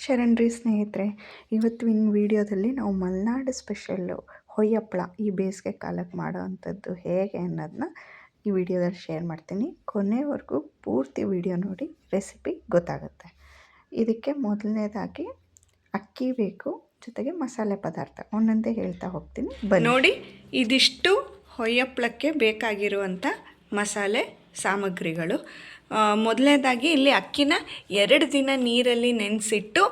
ಶರಣ್ರಿ ಸ್ನೇಹಿತರೆ, ಇವತ್ತಿನ ವಿಡಿಯೋದಲ್ಲಿ ನಾವು ಮಲೆನಾಡು ಸ್ಪೆಷಲ್ಲು ಹೊಯ್ ಹಪ್ಪಳ ಈ ಬೇಸಿಗೆ ಕಾಲಕ್ಕೆ ಮಾಡೋ ಅಂಥದ್ದು ಹೇಗೆ ಅನ್ನೋದನ್ನ ಈ ವಿಡಿಯೋದಲ್ಲಿ ಶೇರ್ ಮಾಡ್ತೀನಿ. ಕೊನೆವರೆಗೂ ಪೂರ್ತಿ ವಿಡಿಯೋ ನೋಡಿ ರೆಸಿಪಿ ಗೊತ್ತಾಗುತ್ತೆ. ಇದಕ್ಕೆ ಮೊದಲನೇದಾಗಿ ಅಕ್ಕಿ ಬೇಕು, ಜೊತೆಗೆ ಮಸಾಲೆ ಪದಾರ್ಥ ಒಂದೊಂದೇ ಹೇಳ್ತಾ ಹೋಗ್ತೀನಿ. ನೋಡಿ, ಇದಿಷ್ಟು ಹೊಯ್ ಹಪ್ಪಳಕ್ಕೆ ಬೇಕಾಗಿರುವಂಥ ಮಸಾಲೆ ಸಾಮಗ್ರಿಗಳು. ಮೊದಲನೇದಾಗಿ ಇಲ್ಲಿ ಅಕ್ಕಿನ 2 ದಿನ ನೀರಲ್ಲಿ ನೆನೆಸಿಟ್ಟು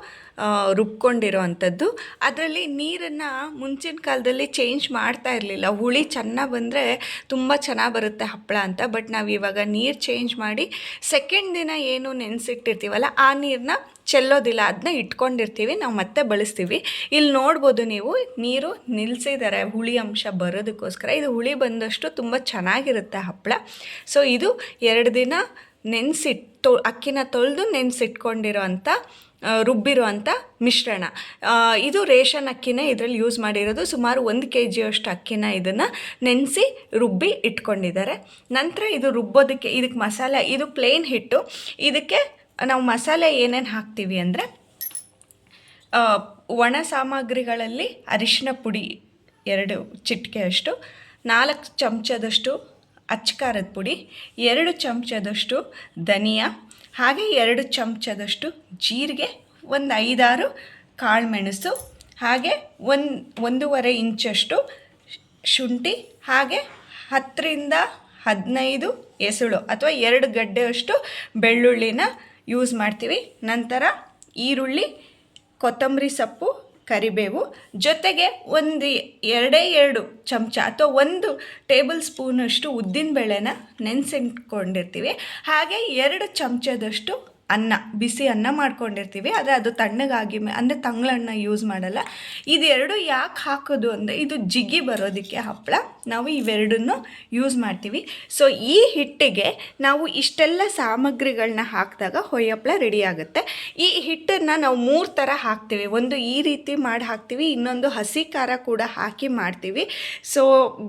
ರುಬ್ಕೊಂಡಿರೋ ಅಂಥದ್ದು. ಅದರಲ್ಲಿ ನೀರನ್ನು ಮುಂಚಿನ ಕಾಲದಲ್ಲಿ ಚೇಂಜ್ ಮಾಡ್ತಾ ಇರಲಿಲ್ಲ. ಹುಳಿ ಚೆನ್ನಾಗಿ ಬಂದರೆ ತುಂಬ ಚೆನ್ನಾಗಿ ಬರುತ್ತೆ ಹಪ್ಪಳ ಅಂತ. ಬಟ್ ನಾವು ಇವಾಗ ನೀರು ಚೇಂಜ್ ಮಾಡಿ ಸೆಕೆಂಡ್ ದಿನ ಏನು ನೆನೆಸಿಟ್ಟಿರ್ತೀವಲ್ಲ ಆ ನೀರನ್ನ ಚೆಲ್ಲೋದಿಲ್ಲ, ಅದನ್ನ ಇಟ್ಕೊಂಡಿರ್ತೀವಿ, ನಾವು ಮತ್ತೆ ಬಳಸ್ತೀವಿ. ಇಲ್ಲಿ ನೋಡ್ಬೋದು ನೀವು, ನೀರು ನಿಲ್ಲಿಸಿದ್ದಾರೆ ಹುಳಿ ಅಂಶ ಬರೋದಕ್ಕೋಸ್ಕರ. ಇದು ಹುಳಿ ಬಂದಷ್ಟು ತುಂಬ ಚೆನ್ನಾಗಿರುತ್ತೆ ಹಪ್ಪಳ. ಸೊ ಇದು 2 ದಿನ ಅಕ್ಕಿನ ತೊಳೆದು ನೆನೆಸಿಟ್ಕೊಂಡಿರೋ ಅಂಥ ರುಬ್ಬಿರೋ ಅಂಥ ಮಿಶ್ರಣ. ಇದು ರೇಷನ್ ಅಕ್ಕಿನೇ ಇದರಲ್ಲಿ ಯೂಸ್ ಮಾಡಿರೋದು. ಸುಮಾರು 1 kg ಅಷ್ಟು ಅಕ್ಕಿನ ಇದನ್ನು ನೆನೆಸಿ ರುಬ್ಬಿ ಇಟ್ಕೊಂಡಿದ್ದಾರೆ. ನಂತರ ಇದು ರುಬ್ಬೋದಕ್ಕೆ ಇದಕ್ಕೆ ಮಸಾಲೆ, ಇದು ಪ್ಲೇನ್ ಹಿಟ್ಟು. ಇದಕ್ಕೆ ನಾವು ಮಸಾಲೆ ಏನೇನು ಹಾಕ್ತೀವಿ ಅಂದರೆ, ಒಣ ಸಾಮಗ್ರಿಗಳಲ್ಲಿ ಅರಿಶಿನ ಪುಡಿ 2 ಚಿಟಿಕೆಯಷ್ಟು, 4 ಚಮಚದಷ್ಟು ಅಚ್ಚಕಾರದ ಪುಡಿ, 2 ಚಮಚದಷ್ಟು ಧನಿಯಾ, ಹಾಗೆ 2 ಚಮಚದಷ್ಟು ಜೀರಿಗೆ, 5-6 ಕಾಳುಮೆಣಸು, ಹಾಗೆ 1.5 ಇಂಚಷ್ಟು ಶುಂಠಿ, ಹಾಗೆ 10ರಿಂದ 15 ಎಸಳು ಅಥವಾ 2 ಗಡ್ಡೆಯಷ್ಟು ಬೆಳ್ಳುಳ್ಳಿನ ಯೂಸ್ ಮಾಡ್ತೀವಿ. ನಂತರ ಈರುಳ್ಳಿ, ಕೊತ್ತಂಬರಿ ಸೊಪ್ಪು, ಕರಿಬೇವು, ಜೊತೆಗೆ 2 ಚಮಚ ಅಥವಾ 1 ಟೇಬಲ್ ಸ್ಪೂನಷ್ಟು ಉದ್ದಿನಬೇಳೆನ ನೆನೆಸಿಟ್ಕೊಂಡಿರ್ತೀವಿ. ಹಾಗೆ 2 ಚಮಚದಷ್ಟು ಅನ್ನ, ಬಿಸಿ ಅನ್ನ ಮಾಡ್ಕೊಂಡಿರ್ತೀವಿ. ಆದರೆ ಅದು ತಣ್ಣಗಾಗಿ, ಅಂದರೆ ತಂಗ್ಳನ್ನ ಯೂಸ್ ಮಾಡಲ್ಲ. ಇದೆರಡು ಯಾಕೆ ಹಾಕೋದು ಅಂದರೆ, ಇದು ಜಿಗಿ ಬರೋದಕ್ಕೆ ಹಪ್ಪಳ ನಾವು ಇವೆರಡನ್ನು ಯೂಸ್ ಮಾಡ್ತೀವಿ. ಸೊ ಈ ಹಿಟ್ಟಿಗೆ ನಾವು ಇಷ್ಟೆಲ್ಲ ಸಾಮಗ್ರಿಗಳನ್ನ ಹಾಕಿದಾಗ ಹೊಯ್ ಹಪ್ಪಳ ರೆಡಿ ಆಗುತ್ತೆ. ಈ ಹಿಟ್ಟನ್ನು ನಾವು 3 ಥರ ಹಾಕ್ತೀವಿ. ಒಂದು ಈ ರೀತಿ ಮಾಡಿ ಹಾಕ್ತೀವಿ, ಇನ್ನೊಂದು ಹಸಿ ಖಾರ ಕೂಡ ಹಾಕಿ ಮಾಡ್ತೀವಿ. ಸೊ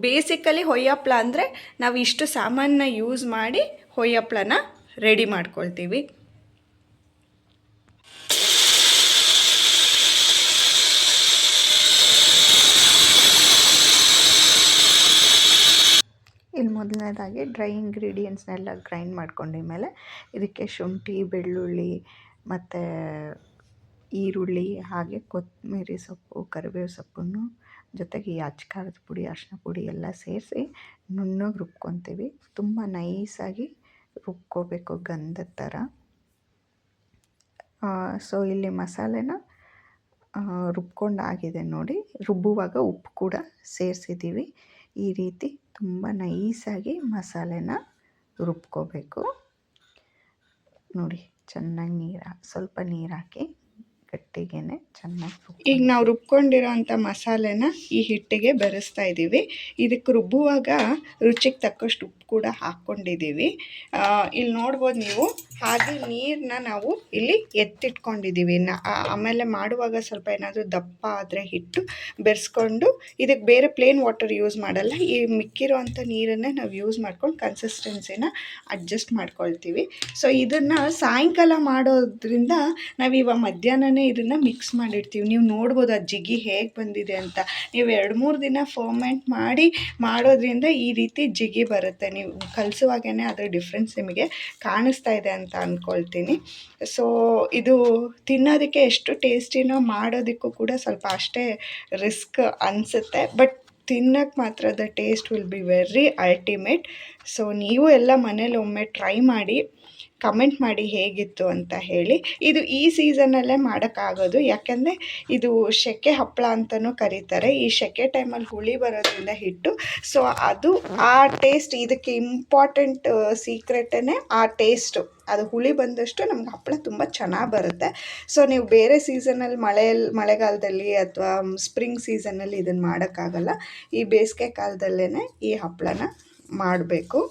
ಬೇಸಿಕಲಿ ಹೊಯ್ ಹಪ್ಪಳ ಅಂದರೆ ನಾವು ಇಷ್ಟು ಸಾಮಾನನ್ನ ಯೂಸ್ ಮಾಡಿ ಹೊಯ್ ಹಪ್ಪಳನ ರೆಡಿ ಮಾಡ್ಕೊಳ್ತೀವಿ. ಇಲ್ಲಿ ಮೊದಲನೇದಾಗಿ ಡ್ರೈ ಇಂಗ್ರೀಡಿಯೆಂಟ್ಸ್ನೆಲ್ಲ ಗ್ರೈಂಡ್ ಮಾಡ್ಕೊಂಡ ಮೇಲೆ ಇದಕ್ಕೆ ಶುಂಠಿ, ಬೆಳ್ಳುಳ್ಳಿ ಮತ್ತು ಈರುಳ್ಳಿ, ಹಾಗೆ ಕೊತ್ತಂಬರಿ ಸೊಪ್ಪು, ಕರಿಬೇವು ಸೊಪ್ಪನ್ನು, ಜೊತೆಗೆ ಈ ಅಚ್ಚಕಾರದ ಪುಡಿ, ಅರಿಶಿನ ಪುಡಿ ಎಲ್ಲ ಸೇರಿಸಿ ನುಣ್ಣಗೆ ರುಬ್ಕೊತೀವಿ. ತುಂಬ ನೈಸಾಗಿ ರುಬ್ಕೋಬೇಕು, ಗಂಧದ ಥರ. ಸೊ ಇಲ್ಲಿ ಮಸಾಲೆನ ರುಬ್ಕೊಂಡಾಗಿದೆ ನೋಡಿ. ರುಬ್ಬುವಾಗ ಉಪ್ಪು ಕೂಡ ಸೇರಿಸಿದ್ದೀವಿ. ಈ ರೀತಿ ತುಂಬ ನೈಸಾಗಿ ಮಸಾಲೆನ ರುಬ್ಕೋಬೇಕು ನೋಡಿ. ಚೆನ್ನಾಗಿ ಸ್ವಲ್ಪ ನೀರು ಹಾಕಿ ಗಟ್ಟಿಗೆನೆ ಚೆನ್ನಾಗಿ ಈಗ ನಾವು ರುಬ್ಕೊಂಡಿರೋ ಅಂಥ ಮಸಾಲೆನ ಈ ಹಿಟ್ಟಿಗೆ ಬೆರೆಸ್ತಾ ಇದ್ದೀವಿ. ಇದಕ್ಕೆ ರುಬ್ಬುವಾಗ ರುಚಿಗೆ ತಕ್ಕಷ್ಟು ಉಪ್ಪು ಕೂಡ ಹಾಕ್ಕೊಂಡಿದ್ದೀವಿ. ಇಲ್ಲಿ ನೋಡ್ಬೋದು ನೀವು. ಹಾಗೆ ನೀರನ್ನ ನಾವು ಇಲ್ಲಿ ಎತ್ತಿಟ್ಕೊಂಡಿದ್ದೀವಿ. ಆಮೇಲೆ ಮಾಡುವಾಗ ಸ್ವಲ್ಪ ಏನಾದರೂ ದಪ್ಪ ಆದರೆ ಹಿಟ್ಟು ಬೆರೆಸ್ಕೊಂಡು, ಇದಕ್ಕೆ ಬೇರೆ ಪ್ಲೇನ್ ವಾಟರ್ ಯೂಸ್ ಮಾಡಲ್ಲ. ಈ ಮಿಕ್ಕಿರೋ ಅಂಥ ನೀರನ್ನೇ ನಾವು ಯೂಸ್ ಮಾಡ್ಕೊಂಡು ಕನ್ಸಿಸ್ಟೆನ್ಸಿನ ಅಡ್ಜಸ್ಟ್ ಮಾಡ್ಕೊಳ್ತೀವಿ. ಸೊ ಇದನ್ನು ಸಾಯಂಕಾಲ ಮಾಡೋದ್ರಿಂದ ನಾವು ಇವಾಗ ಮಧ್ಯಾಹ್ನನೇ ಇದನ್ನು ಮಿಕ್ಸ್ ಮಾಡಿರ್ತೀವಿ. ನೀವು ನೋಡ್ಬೋದು ಆ ಜಿಗಿ ಹೇಗೆ ಬಂದಿದೆ ಅಂತ. ನೀವು 2-3 ದಿನ ಫರ್ಮೆಂಟ್ ಮಾಡಿ ಮಾಡೋದ್ರಿಂದ ಈ ರೀತಿ ಜಿಗಿ ಬರುತ್ತೆ. ನೀವು ಕಲಿಸುವಾಗೇ ಅದರ ಡಿಫ್ರೆನ್ಸ್ ನಿಮಗೆ ಕಾಣಿಸ್ತಾ ಇದೆ ಅಂತ ಅಂದ್ಕೊಳ್ತೀನಿ. ಸೊ ಇದು ತಿನ್ನೋದಕ್ಕೆ ಎಷ್ಟು ಟೇಸ್ಟಿನೋ, ಮಾಡೋದಕ್ಕೂ ಕೂಡ ಸ್ವಲ್ಪ ಅಷ್ಟೇ ರಿಸ್ಕ್ ಅನಿಸುತ್ತೆ. ಬಟ್ ತಿನ್ನೋಕ್ಕೆ ಮಾತ್ರ the taste will be very ultimate. So ನೀವು ಎಲ್ಲ ಮನೇಲಿ ಒಮ್ಮೆ ಟ್ರೈ ಮಾಡಿ, ಕಮೆಂಟ್ ಮಾಡಿ ಹೇಗಿತ್ತು ಅಂತ ಹೇಳಿ. ಇದು ಈ ಸೀಸನಲ್ಲೇ ಮಾಡೋಕ್ಕಾಗೋದು, ಯಾಕೆಂದರೆ ಇದು ಸೆಕೆ ಹಪ್ಪಳ ಅಂತಲೂ ಕರೀತಾರೆ. ಈ ಸೆಕೆ ಟೈಮಲ್ಲಿ ಹುಳಿ ಬರೋದ್ರಿಂದ ಹಿಟ್ಟು, ಸೊ ಅದು ಆ ಟೇಸ್ಟ್, ಇದಕ್ಕೆ ಇಂಪಾರ್ಟೆಂಟ್ ಸೀಕ್ರೆಟೇ ಆ ಟೇಸ್ಟು. ಅದು ಹುಳಿ ಬಂದಷ್ಟು ನಮ್ಗೆ ಹಪ್ಪಳ ತುಂಬ ಚೆನ್ನಾಗಿ ಬರುತ್ತೆ. ಸೊ ನೀವು ಬೇರೆ ಸೀಸನಲ್ಲಿ ಮಳೆಗಾಲದಲ್ಲಿ ಅಥವಾ ಸ್ಪ್ರಿಂಗ್ ಸೀಸನಲ್ಲಿ ಇದನ್ನು ಮಾಡೋಕ್ಕಾಗಲ್ಲ. ಈ ಬೇಸಿಗೆ ಕಾಲದಲ್ಲೇ ಈ ಹಪ್ಪಳನ ಮಾಡಬೇಕು.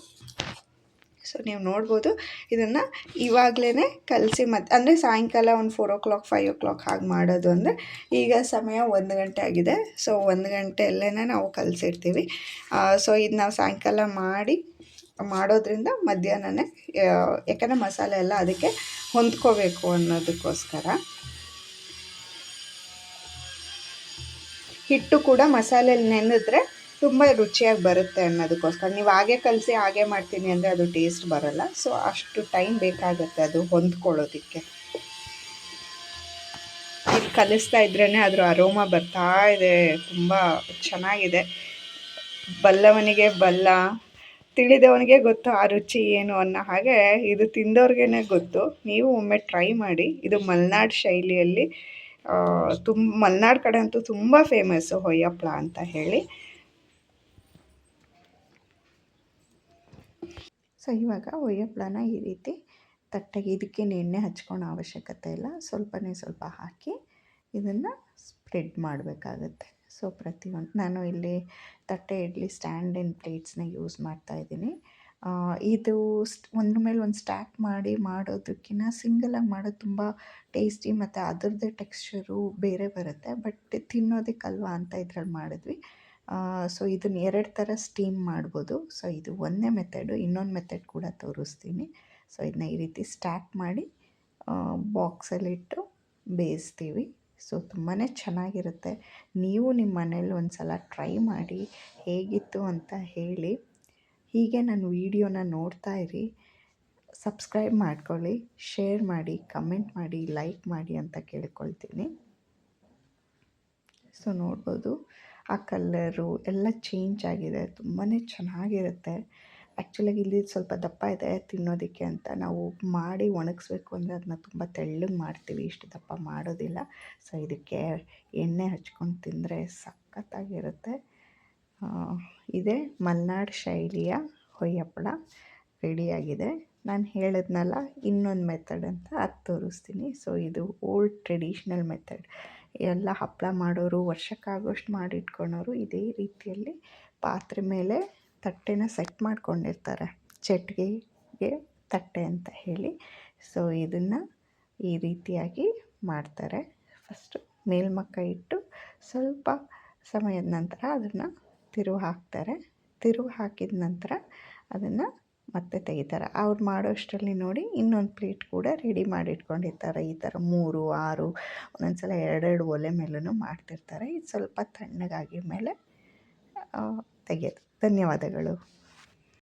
ಸೊ ನೀವು ನೋಡ್ಬೋದು, ಇದನ್ನು ಇವಾಗಲೇ ಕಲಸಿ ಅಂದರೆ ಸಾಯಂಕಾಲ ಒಂದು 4 o'clock 5 o'clock ಹಾಗೆ ಮಾಡೋದು. ಅಂದರೆ ಈಗ ಸಮಯ 1 ಗಂಟೆ ಆಗಿದೆ. ಸೊ 1 ಗಂಟೆಯಲ್ಲೇ ನಾವು ಕಲಸಿರ್ತೀವಿ. ಸೊ ಇದು ನಾವು ಸಾಯಂಕಾಲ ಮಾಡೋದ್ರಿಂದ ಮಧ್ಯಾಹ್ನನೇ, ಯಾಕಂದರೆ ಮಸಾಲೆ ಎಲ್ಲ ಅದಕ್ಕೆ ಹೊಂದ್ಕೋಬೇಕು ಅನ್ನೋದಕ್ಕೋಸ್ಕರ. ಹಿಟ್ಟು ಕೂಡ ಮಸಾಲೆಯಲ್ಲಿ ನೆನೆದ್ರೆ ತುಂಬ ರುಚಿಯಾಗಿ ಬರುತ್ತೆ ಅನ್ನೋದಕ್ಕೋಸ್ಕರ. ನೀವು ಹಾಗೆ ಕಲಸಿ ಹಾಗೆ ಮಾಡ್ತೀನಿ ಅಂದರೆ ಅದು ಟೇಸ್ಟ್ ಬರೋಲ್ಲ. ಸೊ ಅಷ್ಟು ಟೈಮ್ ಬೇಕಾಗುತ್ತೆ ಅದು ಹೊಂದ್ಕೊಳ್ಳೋದಕ್ಕೆ. ಇದು ಕಲಿಸ್ತಾ ಇದ್ರೇ ಅದರ ಅರೋಮಾ ಬರ್ತಾ ಇದೆ, ತುಂಬ ಚೆನ್ನಾಗಿದೆ. ಬಲ್ಲವನಿಗೆ ಬಲ್ಲ, ತಿಳಿದವನಿಗೆ ಗೊತ್ತು ಆ ರುಚಿ ಏನು ಅನ್ನೋ ಹಾಗೆ ಇದು ತಿಂದವ್ರಿಗೇ ಗೊತ್ತು. ನೀವು ಒಮ್ಮೆ ಟ್ರೈ ಮಾಡಿ. ಇದು ಮಲೆನಾಡು ಶೈಲಿಯಲ್ಲಿ ಮಲೆನಾಡು ಕಡೆ ಅಂತೂ ತುಂಬ ಫೇಮಸ್ಸು ಹೊಯ್ಯ ಹಪ್ಪಳ ಅಂತ ಹೇಳಿ. ಸೊ ಇವಾಗ ಹೊಯ್ಯ ಹಪ್ಪಳನ ಈ ರೀತಿ ತಟ್ಟೆಗೆ, ಇದಕ್ಕೇನು ಎಣ್ಣೆ ಹಚ್ಕೊಳ್ಳೋ ಅವಶ್ಯಕತೆ ಇಲ್ಲ, ಸ್ವಲ್ಪನೇ ಸ್ವಲ್ಪ ಹಾಕಿ ಇದನ್ನು ಸ್ಪ್ರೆಡ್ ಮಾಡಬೇಕಾಗತ್ತೆ. ಸೊ ಪ್ರತಿಯೊಂದು ನಾನು ಇಲ್ಲಿ ತಟ್ಟೆ ಇಡ್ಲಿ ಸ್ಟ್ಯಾಂಡಿನ ಪ್ಲೇಟ್ಸ್ನ ಯೂಸ್ ಮಾಡ್ತಾಯಿದ್ದೀನಿ. ಇದು ಒಂದ್ರ ಮೇಲೆ ಒಂದು ಸ್ಟ್ಯಾಕ್ ಮಾಡಿ ಮಾಡೋದಕ್ಕಿಂತ ಸಿಂಗಲಾಗಿ ಮಾಡೋದು ತುಂಬ ಟೇಸ್ಟಿ ಮತ್ತು ಅದರದ್ದೇ ಟೆಕ್ಸ್ಚರು ಬೇರೆ ಬರುತ್ತೆ. ಬಟ್ ತಿನ್ನೋದಕ್ಕಲ್ವಾ ಅಂತ ಇದ್ರಲ್ಲಿ ಮಾಡಿದ್ವಿ. ಸೊ ಇದನ್ನು 2 ಥರ ಸ್ಟೀಮ್ ಮಾಡ್ಬೋದು. ಸೊ ಇದು ಒಂದೇ ಮೆಥಡು. ಇನ್ನೊಂದು ಮೆಥಡ್ ಕೂಡ ತೋರಿಸ್ತೀನಿ. ಸೊ ಇದನ್ನ ಈ ರೀತಿ ಸ್ಟ್ಯಾಕ್ ಮಾಡಿ ಬಾಕ್ಸಲ್ಲಿಟ್ಟು ಬೇಯಿಸ್ತೀವಿ. ಸೊ ತುಂಬಾ ಚೆನ್ನಾಗಿರುತ್ತೆ. ನೀವು ನಿಮ್ಮ ಮನೇಲಿ ಒಂದು ಸಲ ಟ್ರೈ ಮಾಡಿ ಹೇಗಿತ್ತು ಅಂತ ಹೇಳಿ. ಹೀಗೆ ನನ್ನ ವೀಡಿಯೋನ ನೋಡ್ತಾ ಇರಿ, ಸಬ್ಸ್ಕ್ರೈಬ್ ಮಾಡ್ಕೊಳ್ಳಿ, ಶೇರ್ ಮಾಡಿ, ಕಮೆಂಟ್ ಮಾಡಿ, ಲೈಕ್ ಮಾಡಿ ಅಂತ ಕೇಳ್ಕೊಳ್ತೀನಿ. ಸೊ ನೋಡ್ಬೋದು ಆ ಕಲ್ಲರು ಎಲ್ಲ ಚೇಂಜ್ ಆಗಿದೆ, ತುಂಬಾ ಚೆನ್ನಾಗಿರುತ್ತೆ. ಆ್ಯಕ್ಚುಲಾಗಿ ಇಲ್ಲಿ ಸ್ವಲ್ಪ ದಪ್ಪ ಇದೆ ತಿನ್ನೋದಕ್ಕೆ ಅಂತ. ನಾವು ಮಾಡಿ ಒಣಗಿಸ್ಬೇಕು ಅಂದರೆ ಅದನ್ನ ತುಂಬ ತೆಳ್ಳಗೆ ಮಾಡ್ತೀವಿ, ಇಷ್ಟು ದಪ್ಪ ಮಾಡೋದಿಲ್ಲ. ಸೊ ಇದಕ್ಕೆ ಎಣ್ಣೆ ಹಚ್ಕೊಂಡು ತಿಂದರೆ ಸಖತ್ತಾಗಿರುತ್ತೆ. ಇದೇ ಮಲೆನಾಡು ಶೈಲಿಯ ಹೊಯ್ಯ ಹಪ್ಪಳ ರೆಡಿಯಾಗಿದೆ. ನಾನು ಹೇಳಿದ್ನಲ್ಲ ಇನ್ನೊಂದು ಮೆಥಡ್ ಅಂತ, ಅದು ತೋರಿಸ್ತೀನಿ. ಸೊ ಇದು ಓಲ್ಡ್ ಟ್ರೆಡಿಷ್ನಲ್ ಮೆಥಡ್. ಎಲ್ಲ ಹಪ್ಪಳ ಮಾಡೋರು, ವರ್ಷಕ್ಕಾಗೋಷ್ಟು ಮಾಡಿಟ್ಕೊಳೋರು ಇದೇ ರೀತಿಯಲ್ಲಿ ಪಾತ್ರೆ ಮೇಲೆ ತಟ್ಟೆನ ಸೆಟ್ ಮಾಡ್ಕೊಂಡಿರ್ತಾರೆ, ಚಟ್ಗೆಗೆ ತಟ್ಟೆ ಅಂತ ಹೇಳಿ. ಸೊ ಇದನ್ನು ಈ ರೀತಿಯಾಗಿ ಮಾಡ್ತಾರೆ. ಫಸ್ಟು ಮೇಲ್ಮಕ್ಕ ಇಟ್ಟು ಸ್ವಲ್ಪ ಸಮಯದ ನಂತರ ಅದನ್ನು ತಿರುವು ಹಾಕ್ತಾರೆ. ತಿರುವು ಹಾಕಿದ ನಂತರ ಅದನ್ನು ಮತ್ತೆ ತೆಗಿತಾರೆ. ಅವ್ರು ಮಾಡೋಷ್ಟರಲ್ಲಿ ನೋಡಿ ಇನ್ನೊಂದು ಪ್ಲೇಟ್ ಕೂಡ ರೆಡಿ ಮಾಡಿಟ್ಕೊಂಡಿರ್ತಾರೆ. ಈ ಥರ 3, 6 ಒಂದೊಂದು ಸಲ 2 ಒಲೆ ಮೇಲೂ ಮಾಡ್ತಿರ್ತಾರೆ. ಇದು ಸ್ವಲ್ಪ ತಣ್ಣಗಾಗಿದ ಮೇಲೆ ತೆಗೆಯೋದು. ಧನ್ಯವಾದಗಳು.